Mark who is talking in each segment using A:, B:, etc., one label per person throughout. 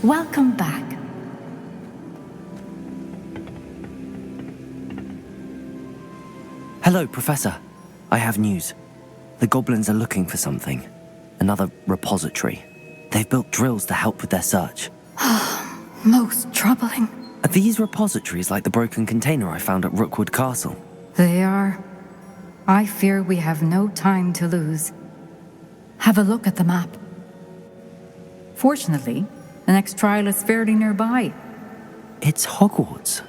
A: Welcome back.
B: Hello, Professor. I have news. The goblins are looking for something. Another repository. They've built drills to help with their search.
A: Most troubling.
B: Are these repositories like the broken container I found at Rookwood Castle?
A: They are. I fear we have no time to lose. Have a look at the map. Fortunately, the next trial is fairly nearby.
B: It's Hogwarts.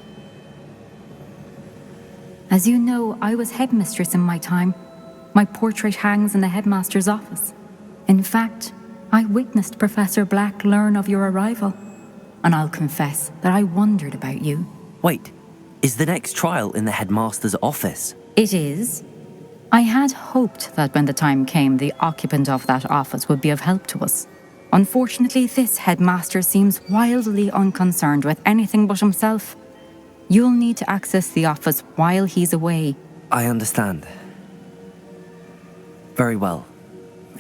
A: As you know, I was headmistress in my time. My portrait hangs in the headmaster's office. In fact, I witnessed Professor Black learn of your arrival. And I'll confess that I wondered about you.
B: Wait, is the next trial in the headmaster's office?
A: It is. I had hoped that when the time came, the occupant of that office would be of help to us. Unfortunately, this headmaster seems wildly unconcerned with anything but himself. You'll need to access the office while he's away.
B: I understand. Very well.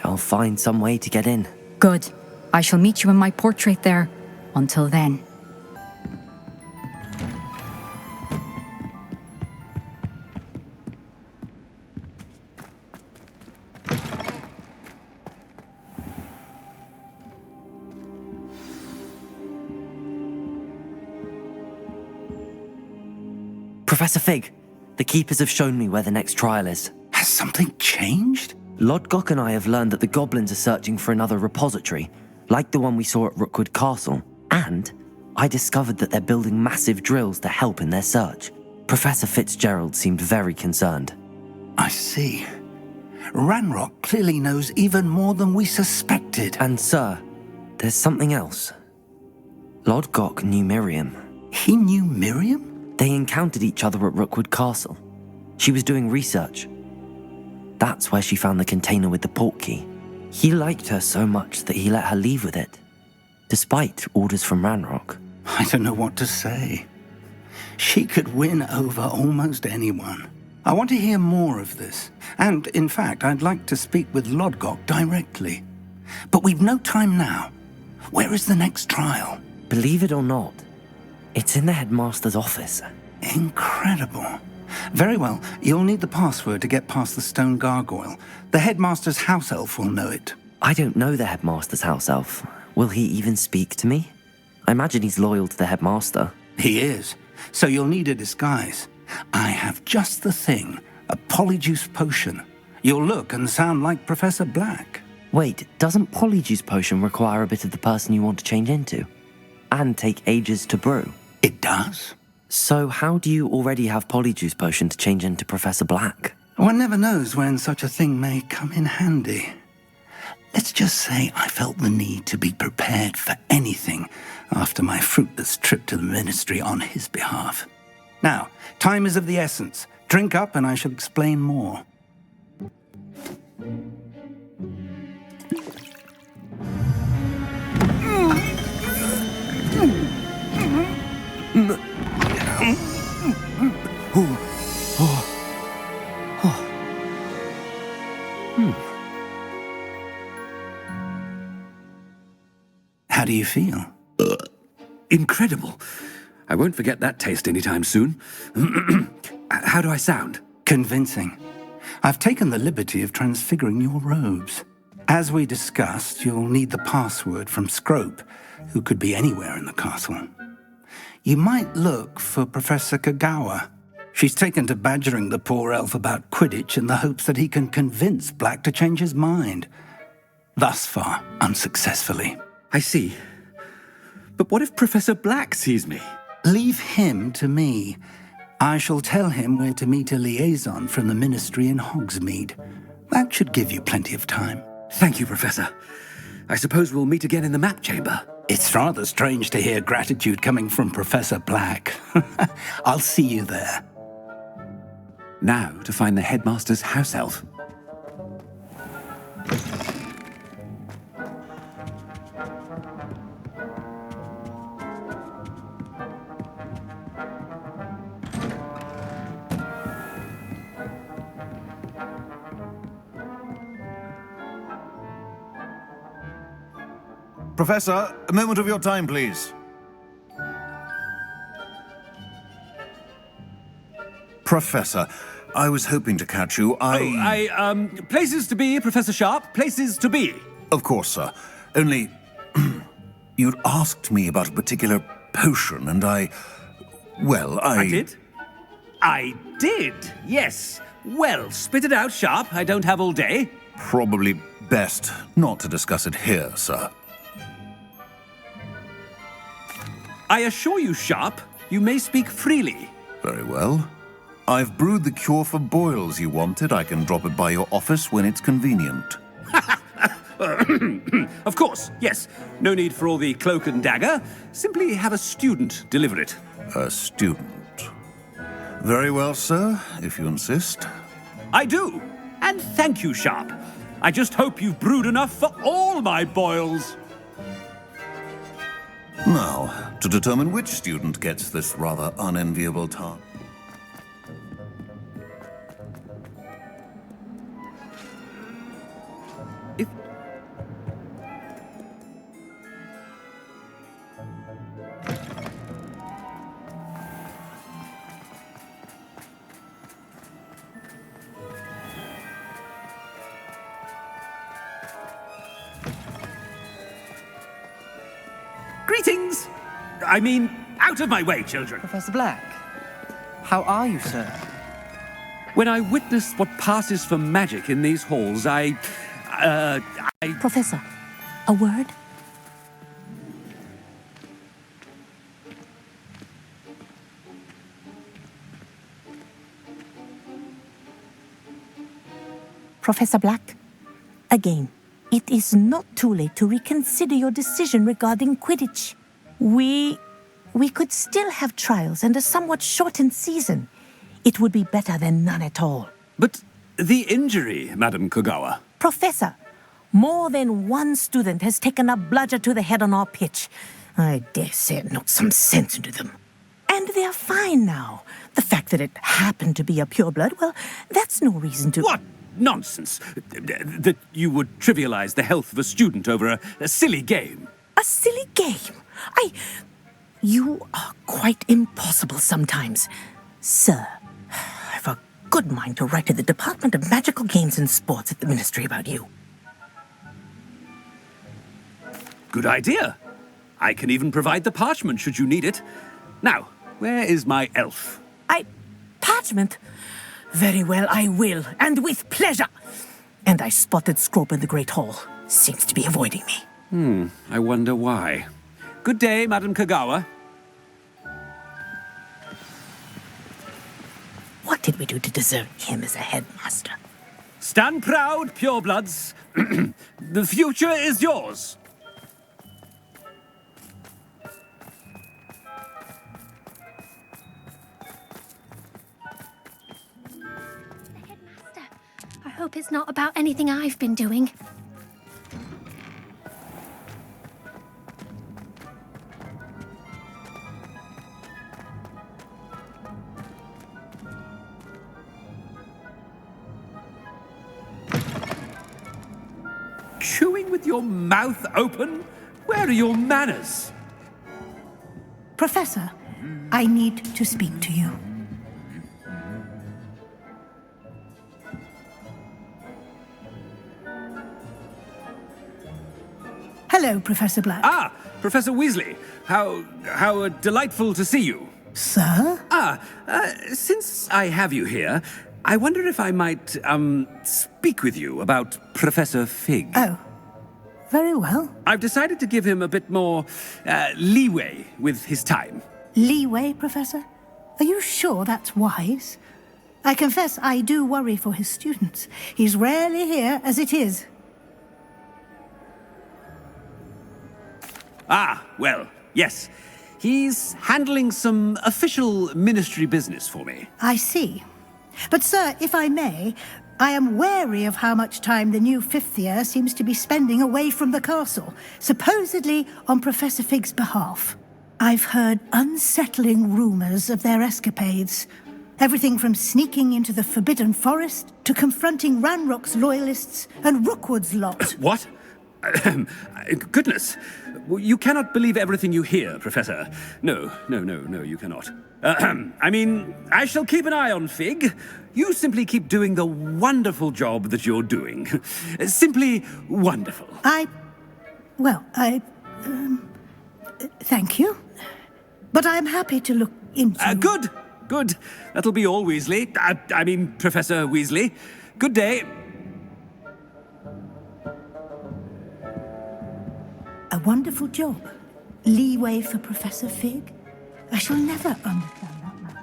B: I'll find some way to get in.
A: Good. I shall meet you in my portrait there. Until then.
B: Professor Fig, the Keepers have shown me where the next trial is.
C: Has something changed?
B: Lodgok and I have learned that the goblins are searching for another repository, like the one we saw at Rookwood Castle. And I discovered that they're building massive drills to help in their search. Professor Fitzgerald seemed very concerned.
C: I see. Ranrock clearly knows even more than we suspected.
B: And sir, there's something else. Lodgok knew Miriam.
C: He knew Miriam?
B: They encountered each other at Rookwood Castle. She was doing research. That's where she found the container with the portkey. He liked her so much that he let her leave with it, despite orders from Ranrock.
C: I don't know what to say. She could win over almost anyone. I want to hear more of this. And, in fact, I'd like to speak with Lodgok directly. But we've no time now. Where is the next trial?
B: Believe it or not, it's in the headmaster's office.
C: Incredible. Very well, you'll need the password to get past the stone gargoyle. The headmaster's house elf will know it.
B: I don't know the headmaster's house elf. Will he even speak to me? I imagine he's loyal to the headmaster.
C: He is. So you'll need a disguise. I have just the thing. A polyjuice potion. You'll look and sound like Professor Black.
B: Wait, doesn't polyjuice potion require a bit of the person you want to change into? And take ages to brew?
C: It does.
B: So how do you already have polyjuice potion to change into Professor Black?
C: One never knows when such a thing may come in handy. Let's just say I felt the need to be prepared for anything after my fruitless trip to the ministry on his behalf. Now, time is of the essence. Drink up and I shall explain more. How do you feel?
D: Incredible. I won't forget that taste anytime soon. How do I sound?
C: Convincing. I've taken the liberty of transfiguring your robes. As we discussed, you'll need the password from Scrope, who could be anywhere in the castle. You might look for Professor Kagawa. She's taken to badgering the poor elf about Quidditch in the hopes that he can convince Black to change his mind. Thus far, unsuccessfully.
D: I see. But what if Professor Black sees me?
C: Leave him to me. I shall tell him where to meet a liaison from the ministry in Hogsmeade. That should give you plenty of time.
D: Thank you, Professor. I suppose we'll meet again in the map chamber.
C: It's rather strange to hear gratitude coming from Professor Black. I'll see you there.
D: Now to find the headmaster's house elf.
E: Professor, a moment of your time, please. Professor, I was hoping to catch you.
D: Places to be, Professor Sharp, places to be.
E: Of course, sir. Only, you'd asked me about a particular potion, and I
D: did? I did, yes. Well, spit it out, Sharp. I don't have all day.
E: Probably best not to discuss it here, sir.
D: I assure you, Sharp, you may speak freely.
E: Very well. I've brewed the cure for boils you wanted. I can drop it by your office when it's convenient.
D: Of course, yes. No need for all the cloak and dagger. Simply have a student deliver it.
E: A student. Very well, sir, if you insist.
D: I do. And thank you, Sharp. I just hope you've brewed enough for all my boils.
E: Now, to determine which student gets this rather unenviable task.
D: Greetings! I mean, out of my way, children.
F: Professor Black, how are you, sir?
D: When I witness what passes for magic in these halls,
G: Professor, a word? Professor Black, again, it is not too late to reconsider your decision regarding Quidditch. We could still have trials and a somewhat shortened season. It would be better than none at all.
D: But the injury, Madam Kogawa.
G: Professor, more than one student has taken a bludger to the head on our pitch. I dare say it knocked some sense into them. And they're fine now. The fact that it happened to be a pureblood, well, that's no reason to...
D: What nonsense! That you would trivialize the health of a student over a silly game.
G: A silly game? You are quite impossible sometimes. Sir, I've a good mind to write to the Department of Magical Games and Sports at the Ministry about you.
D: Good idea. I can even provide the parchment should you need it. Now, where is my elf?
G: Parchment? Very well, I will, and with pleasure. And I spotted Scrope in the Great Hall. Seems to be avoiding me.
D: I wonder why. Good day, Madam Kogawa.
G: What did we do to deserve him as a headmaster?
D: Stand proud, purebloods. The future is yours.
H: Headmaster, I hope it's not about anything I've been doing.
D: Chewing with your mouth open? Where are your manners?
I: Professor, I need to speak to you. Hello, Professor Black.
D: Ah, Professor Weasley. How delightful to see you.
I: Sir?
D: Since I have you here, I wonder if I might, speak with you about Professor Fig.
I: Oh, very well.
D: I've decided to give him a bit more, leeway with his time.
I: Leeway, Professor? Are you sure that's wise? I confess I do worry for his students. He's rarely here as it is.
D: Ah, well, yes. He's handling some official ministry business for me.
I: I see. But, sir, if I may, I am wary of how much time the new fifth year seems to be spending away from the castle, supposedly on Professor Fig's behalf. I've heard unsettling rumors of their escapades. Everything from sneaking into the Forbidden Forest to confronting Ranrock's loyalists and Rookwood's lot.
D: What? Goodness. You cannot believe everything you hear, Professor. No, you cannot. I mean, I shall keep an eye on Fig. You simply keep doing the wonderful job that you're doing. Simply wonderful.
I: Thank you. But I'm happy to look into...
D: Good. That'll be all, Weasley. I mean, Professor Weasley. Good day.
I: A wonderful job. Leeway for Professor Fig. I shall never understand that man.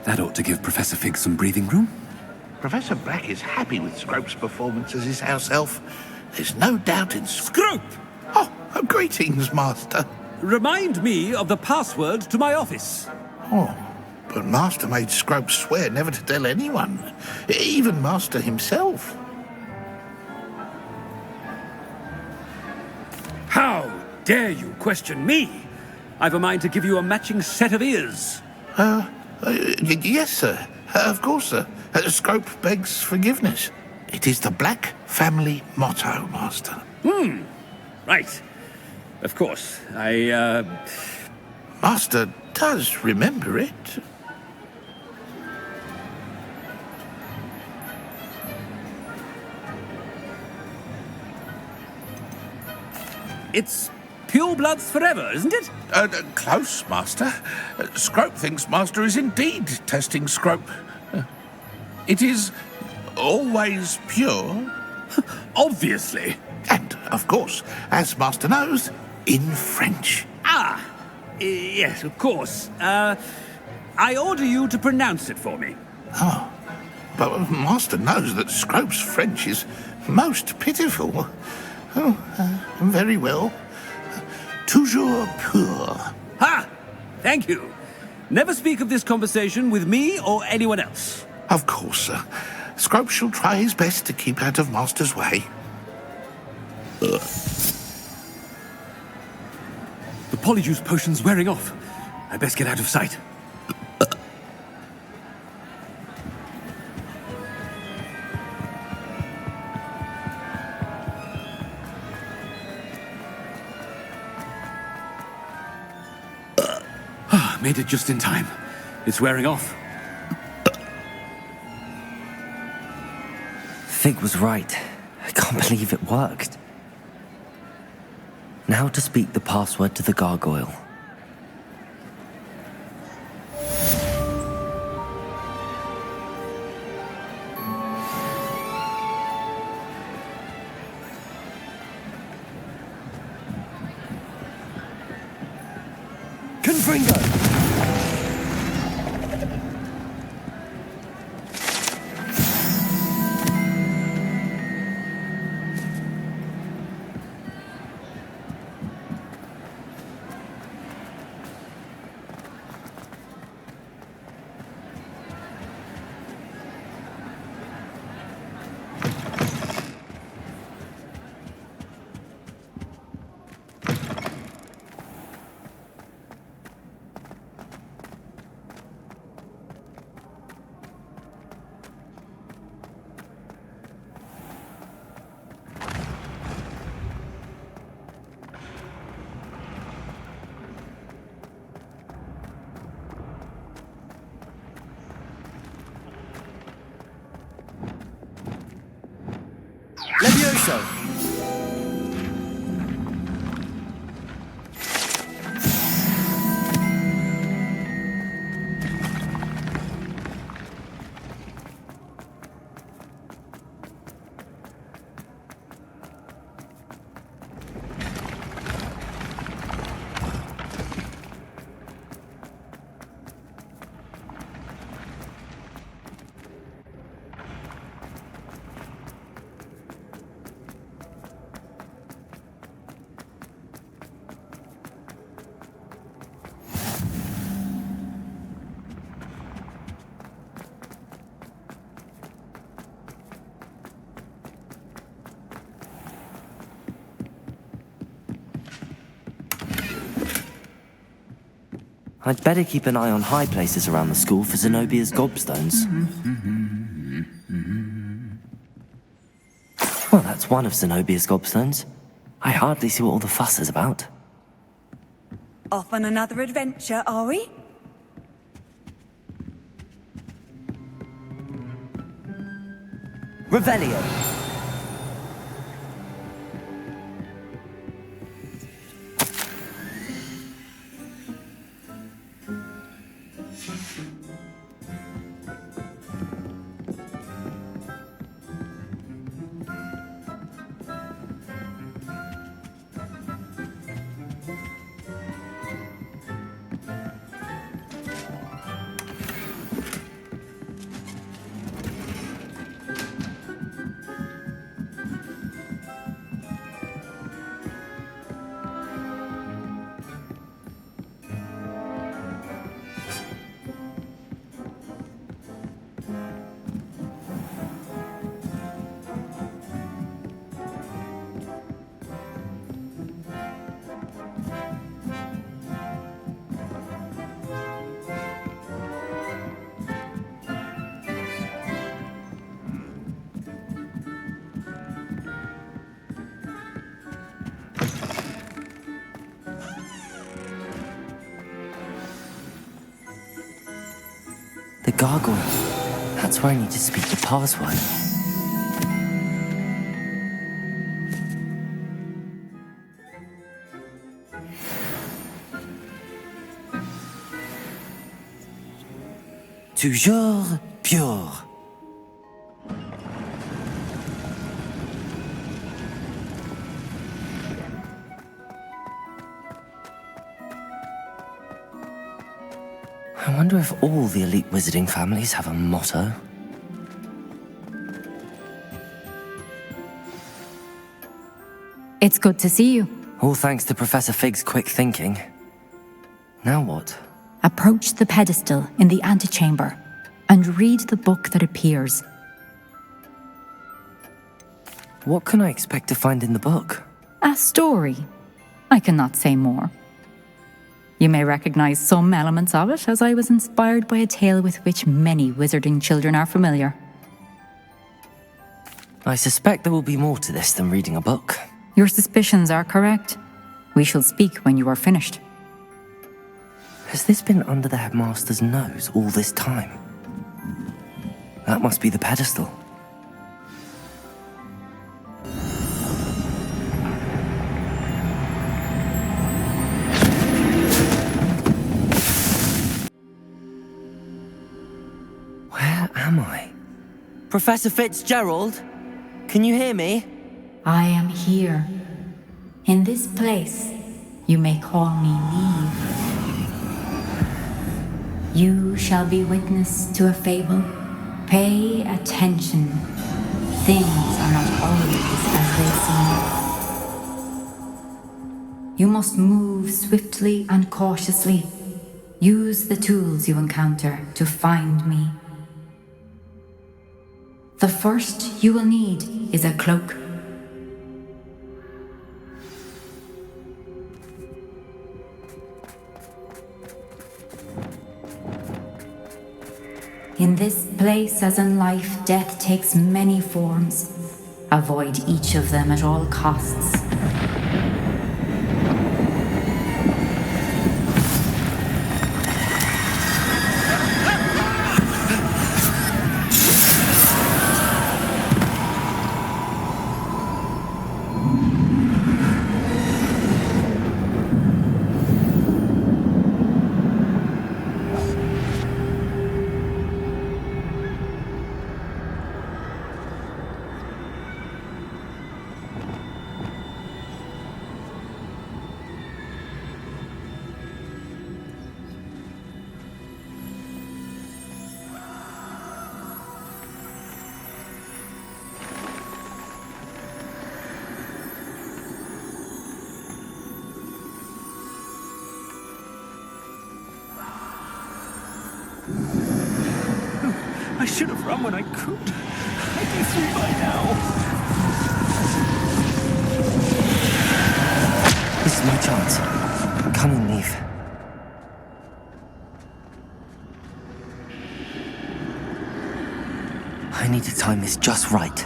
D: That ought to give Professor Fig some breathing room.
J: Professor Black is happy with Scrope's performance as his house elf. There's no doubt in...
D: Scrope!
J: Oh, greetings, Master.
D: Remind me of the password to my office.
J: Oh, but Master made Scrope swear never to tell anyone. Even Master himself.
D: How dare you question me? I've a mind to give you a matching set of ears.
J: Yes, sir. Of course, sir. Scrope begs forgiveness. It is the Black family motto, Master.
D: Right. Of course.
J: Master does remember it.
D: It's pure bloods forever, isn't it?
J: Close, Master. Scrope thinks Master is indeed testing Scrope. It is always pure.
D: Obviously.
J: And, of course, as Master knows, in French.
D: Yes, of course. I order you to pronounce it for me.
J: Oh, but Master knows that Scrope's French is most pitiful. Oh, very well. Toujours pur.
D: Ha! Thank you. Never speak of this conversation with me or anyone else.
J: Of course, sir. Scrope shall try his best to keep out of Master's way.
D: The polyjuice potion's wearing off. I best get out of sight. Made it just in time. It's wearing off.
B: Fig was right. I can't believe it worked. Now to speak the password to the gargoyle. Confringo! Levioso! I'd better keep an eye on high places around the school for Zenobia's gobstones. Huh. That's one of Zenobia's gobstones. I hardly see what all the fuss is about.
K: Off on another adventure, are we?
B: Revelio! The gargoyle. That's where I need to speak the password. Toujours pure. I wonder if all the elite wizarding families have a motto.
A: It's good to see you.
B: All thanks to Professor Fig's quick thinking. Now what?
A: Approach the pedestal in the antechamber and read the book that appears.
B: What can I expect to find in the book?
A: A story. I cannot say more. You may recognize some elements of it, as I was inspired by a tale with which many wizarding children are familiar.
B: I suspect there will be more to this than reading a book.
A: Your suspicions are correct. We shall speak when you are finished.
B: Has this been under the headmaster's nose all this time? That must be the pedestal. Where am I? Professor Fitzgerald? Can you hear me?
A: I am here. In this place, you may call me Niamh. You shall be witness to a fable. Pay attention. Things are not always as they seem. You must move swiftly and cautiously. Use the tools you encounter to find me. The first you will need is a cloak. In this place, as in life, death takes many forms. Avoid each of them at all costs.
D: I should have run when I could. I'd be through by now.
B: This is my chance. Come on, Niamh. I need to time this just right.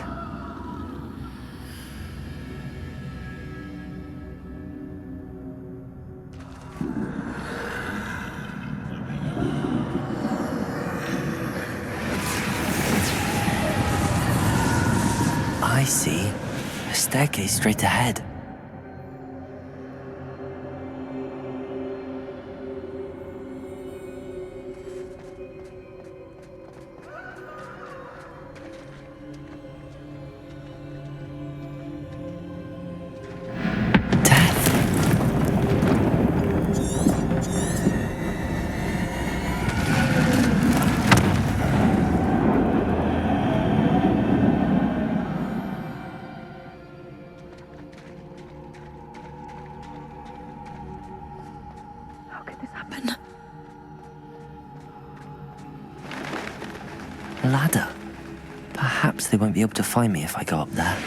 B: I see. A staircase straight ahead. Ladder. Perhaps they won't be able to find me if I go up there.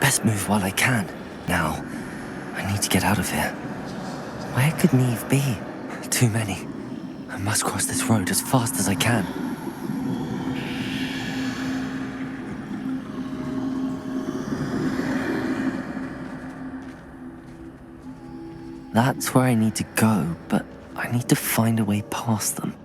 B: Best move while I can. Now, I need to get out of here. Where could Niamh be? Too many. I must cross this road as fast as I can. That's where I need to go, but I need to find a way past them.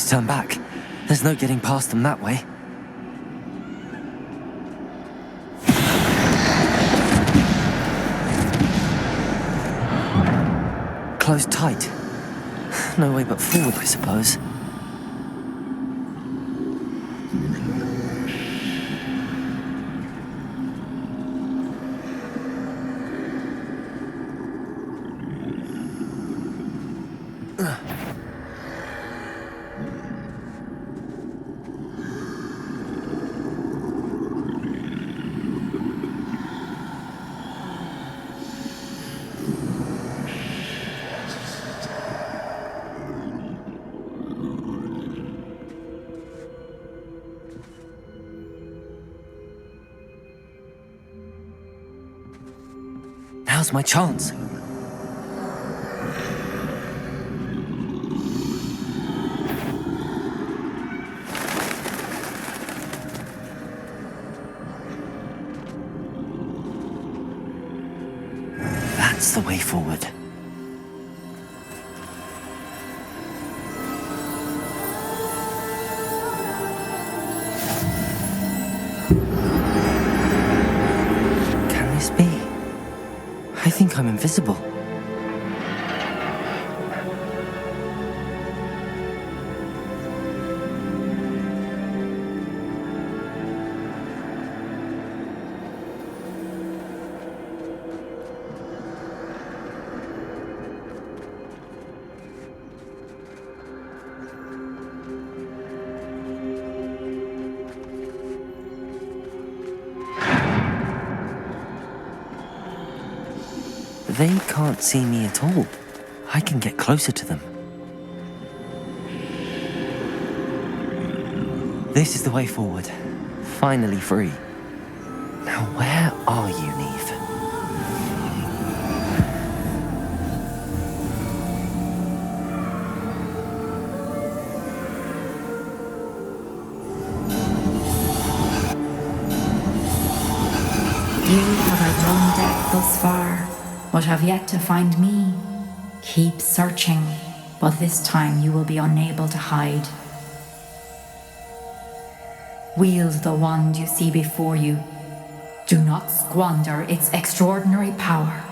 B: Turn back. There's no getting past them that way. Closed tight. No way but forward, I suppose. Now's my chance. That's the way forward. Can this be? I think I'm invisible. They can't see me at all. I can get closer to them. This is the way forward. Finally free. Now where are you, Niamh?
A: You have outrun death thus far, but have yet to find me. Keep searching, but this time you will be unable to hide. Wield the wand you see before you. Do not squander its extraordinary power.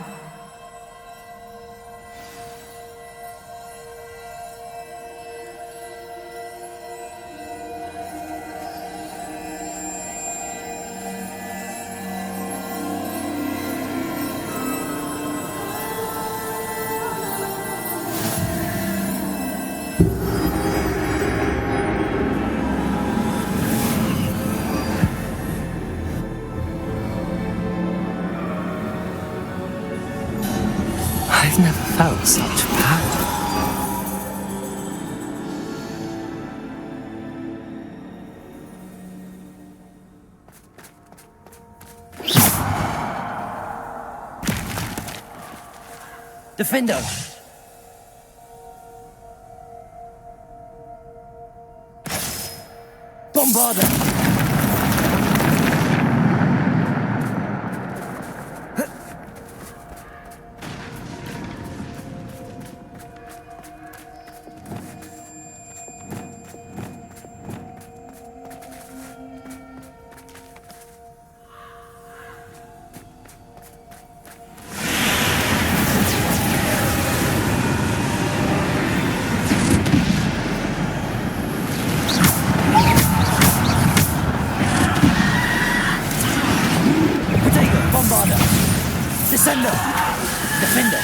B: I've never felt such power. Defendo! Bombarda! Descendo! Defendo!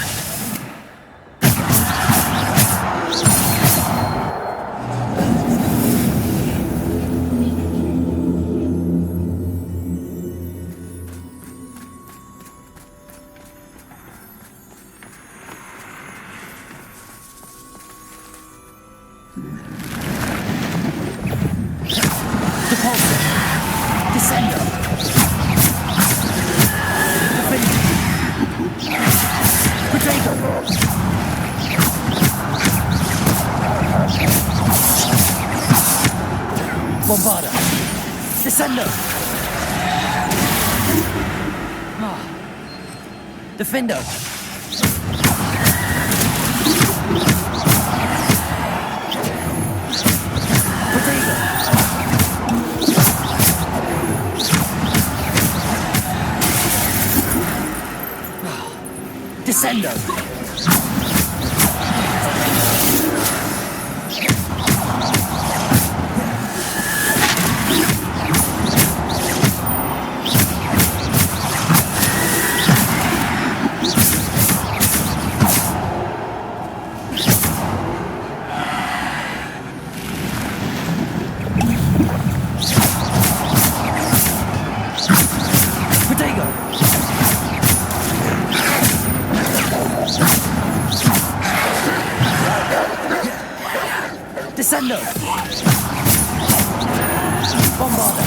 B: Depulso! Descendo! Potato! Bombarda! Descendo! Defendo! Potato! Descendo! Descendo! Bombarda!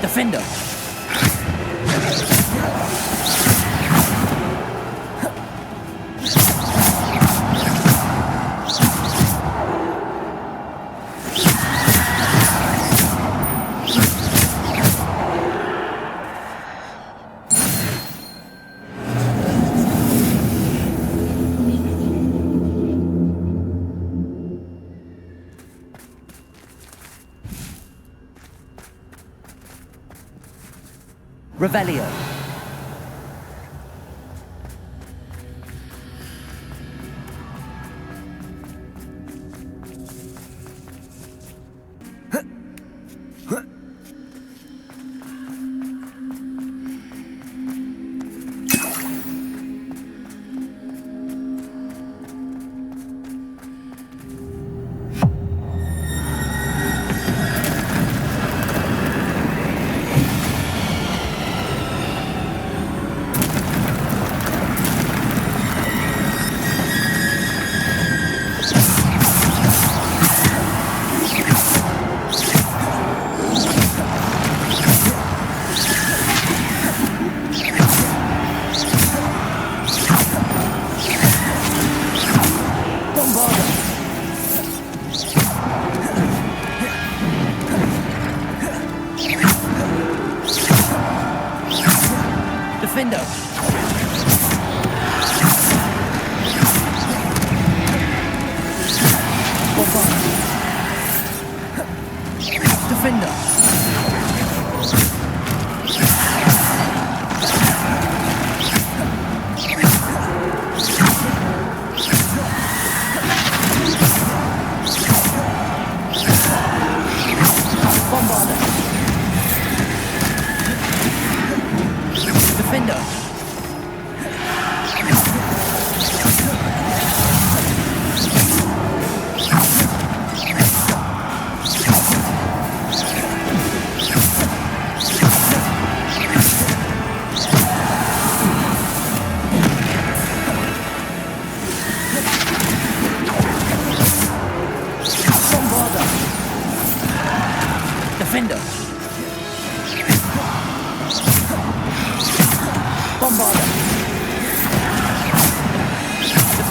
B: Defendo! Revelio.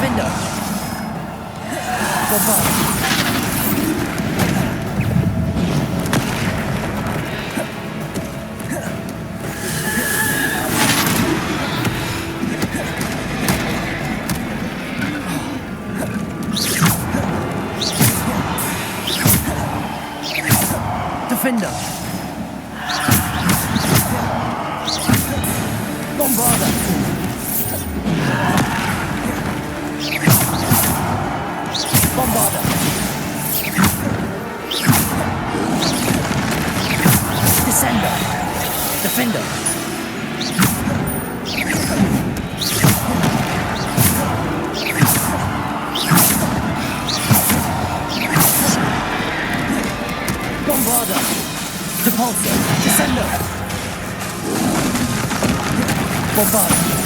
F: Defender! Bombard! Defender! Bombarder! Bombarder! Descender! Defender! Bombarder! Depulsor! Descender! Bombarder!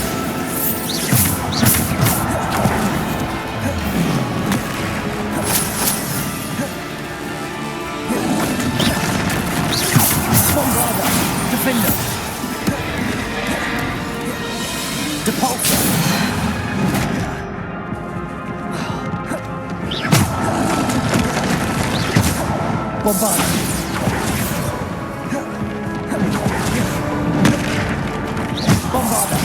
F: Bombarder! Defender! Depulsor! Bombarder! Bombarder!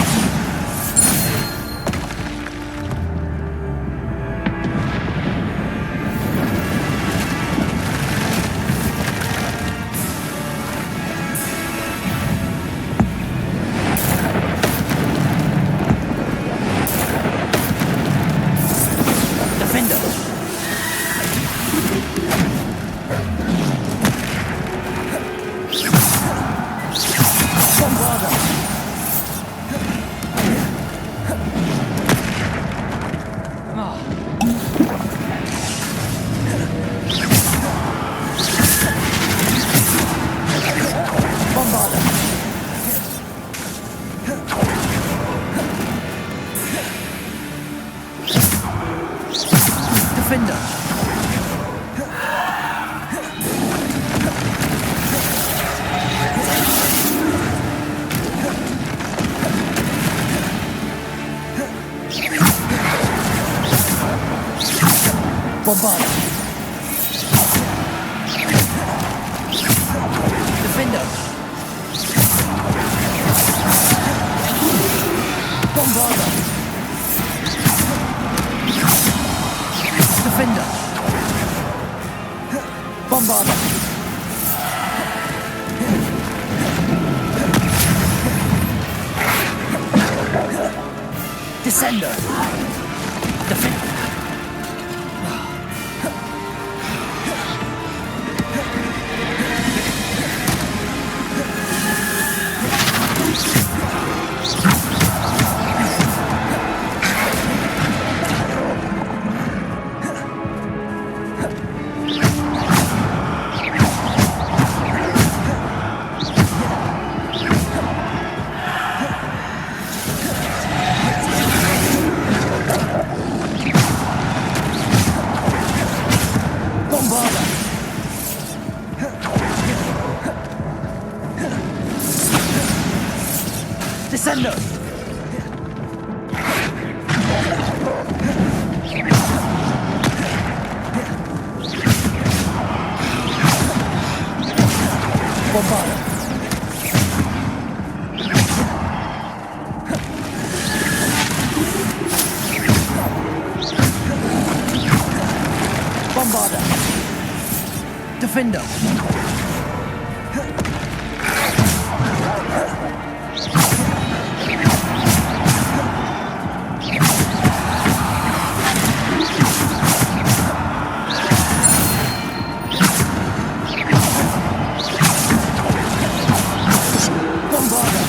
F: Defender! Bombarder! Bombarder! Defender! Bombarder! Defender! Bombarder! Defender! Bombarder! Descender! Defender! Bombarder! Descender! Bombarder! Bombarder! Defender! Bombarder!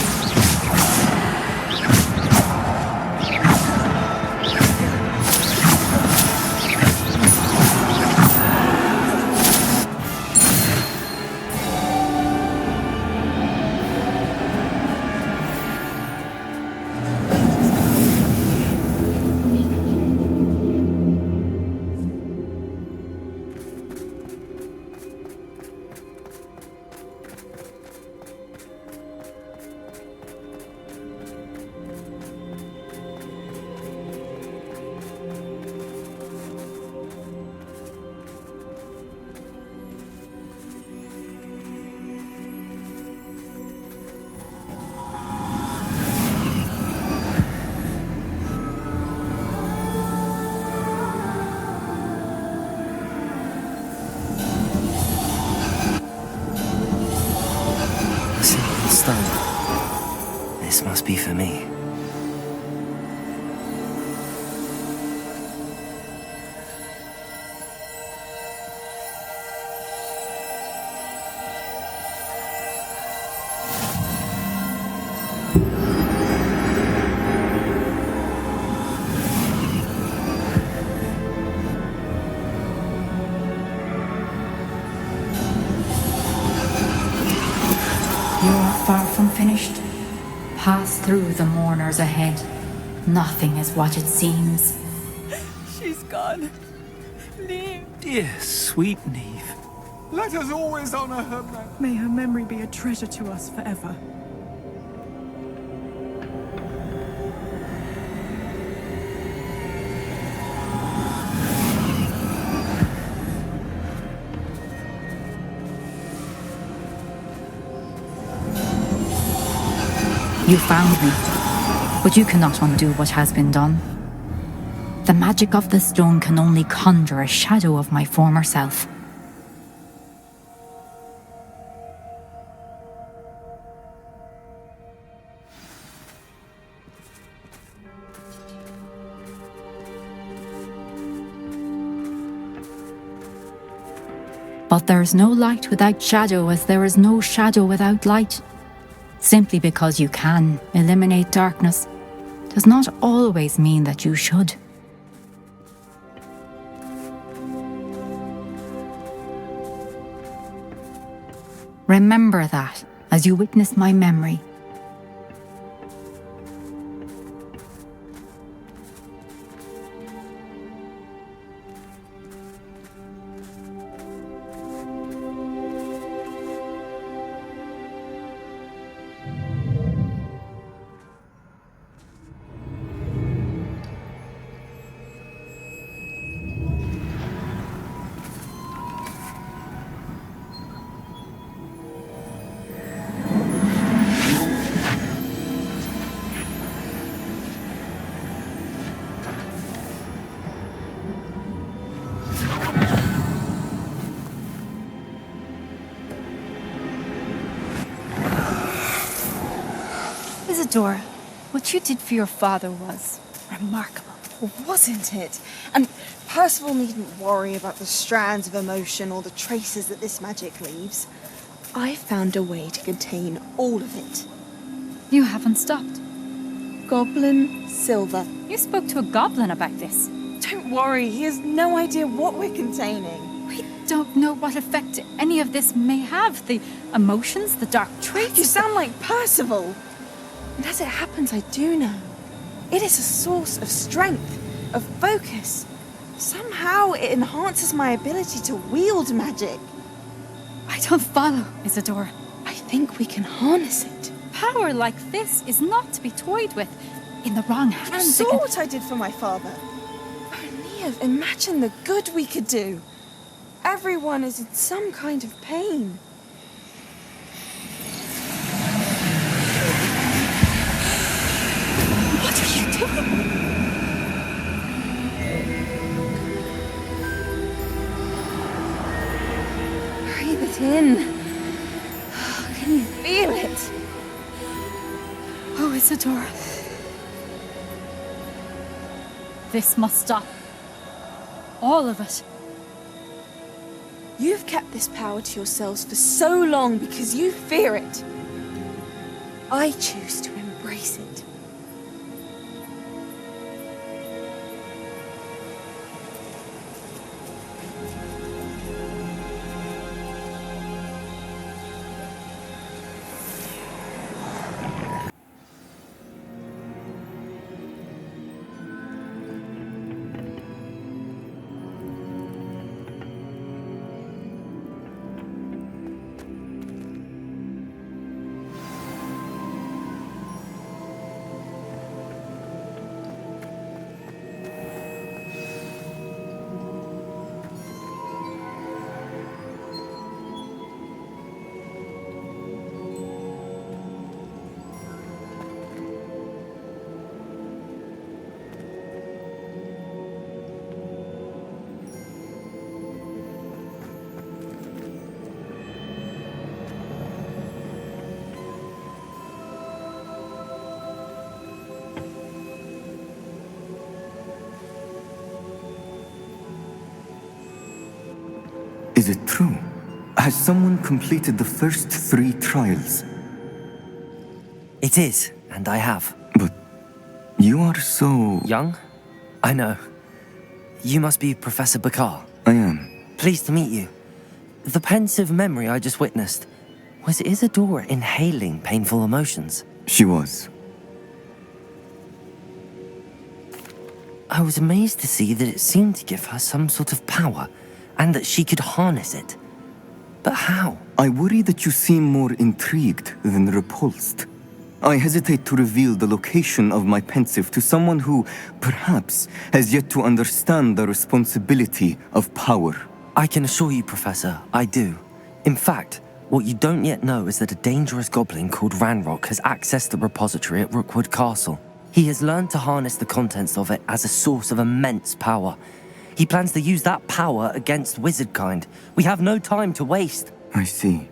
A: through the mourners ahead. Nothing is what it seems.
K: She's gone. Niamh.
F: Dear, sweet Niamh.
L: Let us always honor her memory.
K: May her memory be a treasure to us forever.
A: You found me, but you cannot undo what has been done. The magic of the stone can only conjure a shadow of my former self. But there is no light without shadow, as there is no shadow without light. Simply because you can eliminate darkness does not always mean that you should. Remember that as you witness my memory.
M: Isadora, what you did for your father was remarkable, wasn't it? And Percival needn't worry about the strands of emotion or the traces that this magic leaves. I found a way to contain all of it.
A: You haven't stopped.
M: Goblin Silver.
A: You spoke to a goblin about this.
M: Don't worry, he has no idea what we're containing.
A: We don't know what effect any of this may have. The emotions, the dark traits.
M: You sound like Percival. And as it happens, I do know. It is a source of strength, of focus. Somehow it enhances my ability to wield magic.
A: I don't follow, Isadora.
M: I think we can harness it.
A: Power like this is not to be toyed with. In the wrong hands.
M: You saw what I did for my father. Oh, Niamh, imagine the good we could do. Everyone is in some kind of pain.
A: What are you doing?
M: Breathe it in. Can you feel it?
A: Oh, Isadora. This must stop. All of it.
M: You've kept this power to yourselves for so long because you fear it. I choose to embrace it.
N: Is it true? Has someone completed the first 3 trials?
B: It is, and I have.
N: But you are so...
B: Young? I know. You must be Professor Bakar.
N: I am.
B: Pleased to meet you. The pensive memory I just witnessed, was Isadora inhaling painful emotions?
N: She was.
B: I was amazed to see that it seemed to give her some sort of power, and that she could harness it. But how?
N: I worry that you seem more intrigued than repulsed. I hesitate to reveal the location of my pensive to someone who, perhaps, has yet to understand the responsibility of power.
B: I can assure you, Professor, I do. In fact, what you don't yet know is that a dangerous goblin called Ranrock has accessed the repository at Rookwood Castle. He has learned to harness the contents of it as a source of immense power. He plans to use that power against wizardkind. We have no time to waste.
N: I see.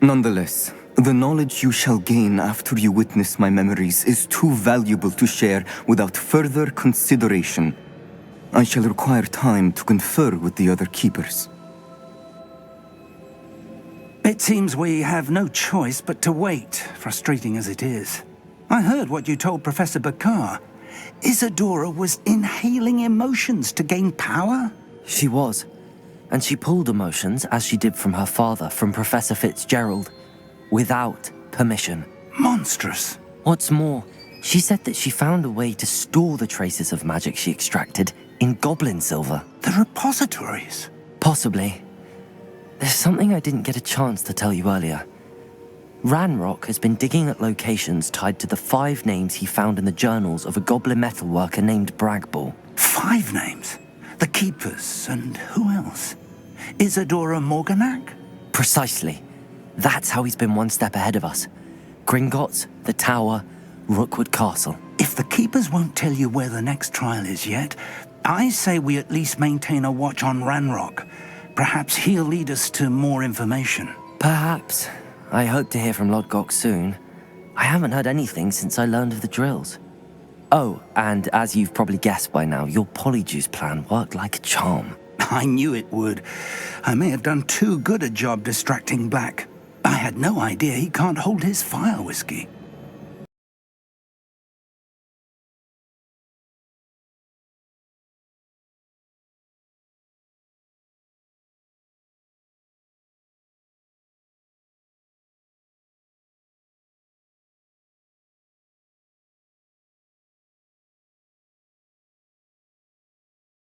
N: Nonetheless, the knowledge you shall gain after you witness my memories is too valuable to share without further consideration. I shall require time to confer with the other keepers.
C: It seems we have no choice but to wait, frustrating as it is. I heard what you told Professor Bakar. Isadora was inhaling emotions to gain power?
B: She was. And she pulled emotions, as she did from her father, from Professor Fitzgerald, without permission.
C: Monstrous.
B: What's more, she said that she found a way to store the traces of magic she extracted in goblin silver.
C: The repositories?
B: Possibly. There's something I didn't get a chance to tell you earlier. Ranrock has been digging at locations tied to the 5 names he found in the journals of a goblin metalworker named Bragball.
C: 5 names? The Keepers, and who else? Isadora Morganac?
B: Precisely. That's how he's been one step ahead of us. Gringotts, the Tower, Rookwood Castle.
C: If the Keepers won't tell you where the next trial is yet, I say we at least maintain a watch on Ranrock. Perhaps he'll lead us to more information.
B: Perhaps. I hope to hear from Lodgok soon. I haven't heard anything since I learned of the drills. Oh, and as you've probably guessed by now, your polyjuice plan worked like a charm.
C: I knew it would. I may have done too good a job distracting Black. I had no idea he can't hold his fire whiskey.